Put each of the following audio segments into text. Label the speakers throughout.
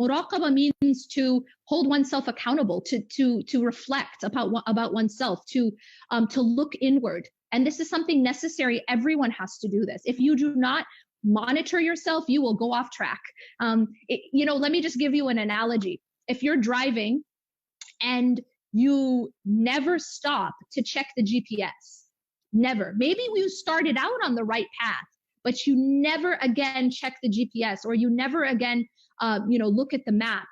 Speaker 1: Muraqabah means to hold oneself accountable, to reflect about oneself, to look inward. And this is something necessary. Everyone has to do this. If you do not monitor yourself, you will go off track. Let me just give you an analogy. If you're driving and you never stop to check the GPS, never. Maybe you started out on the right path, but you never again check the GPS, or you never again, look at the map,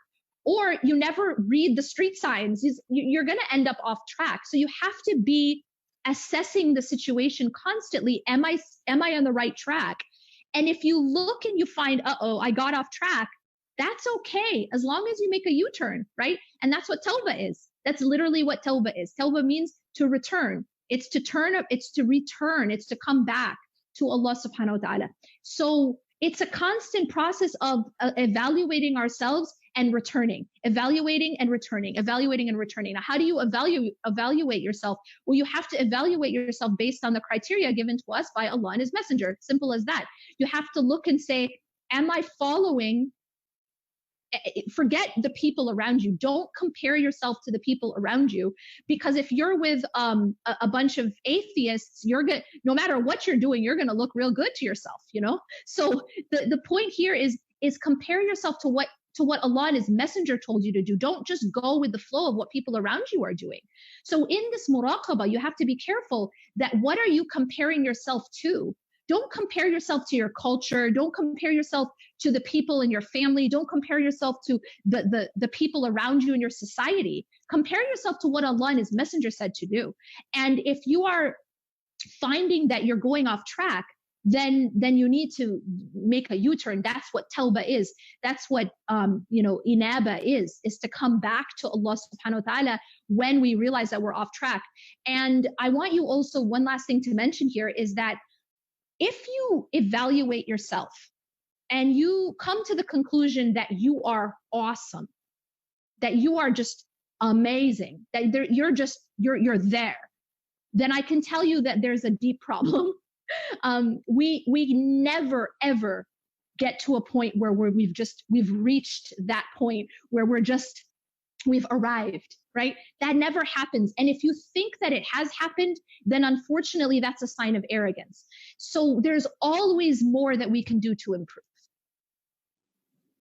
Speaker 1: or you never read the street signs. You're going to end up off track. So you have to be assessing the situation constantly. Am I on the right track? And if you look and you find, I got off track, that's okay, as long as you make a U-turn, right? And that's what tawbah is. That's literally what tawbah is. Tawbah means to return. It's to turn up, it's to return, it's to come back to Allah subhanahu wa ta'ala. So it's a constant process of evaluating ourselves and returning, evaluating and returning, evaluating and returning. Now, how do you evaluate yourself? Well, you have to evaluate yourself based on the criteria given to us by Allah and His Messenger. Simple as that. You have to look and say, am I following? Forget the people around you. Don't compare yourself to the people around you, because if you're with a bunch of atheists, no matter what you're doing, you're gonna look real good to yourself, So the point here is compare yourself to what Allah and His Messenger told you to do. Don't just go with the flow of what people around you are doing. So in this muraqabah, you have to be careful that what are you comparing yourself to? Don't compare yourself to your culture. Don't compare yourself to the people in your family. Don't compare yourself to the people around you in your society. Compare yourself to what Allah and His Messenger said to do. And if you are finding that you're going off track, then you need to make a U-turn. That's what tawbah is. That's what inaba is to come back to Allah subhanahu wa ta'ala when we realize that we're off track. And I want you also, one last thing to mention here is that if you evaluate yourself and you come to the conclusion that you are awesome, that you are just amazing, that you're there, then I can tell you that there's a deep problem. We never ever get to a point where we've reached that point where we've arrived, right? That never happens. And if you think that it has happened, then unfortunately that's a sign of arrogance. So there's always more that we can do to improve.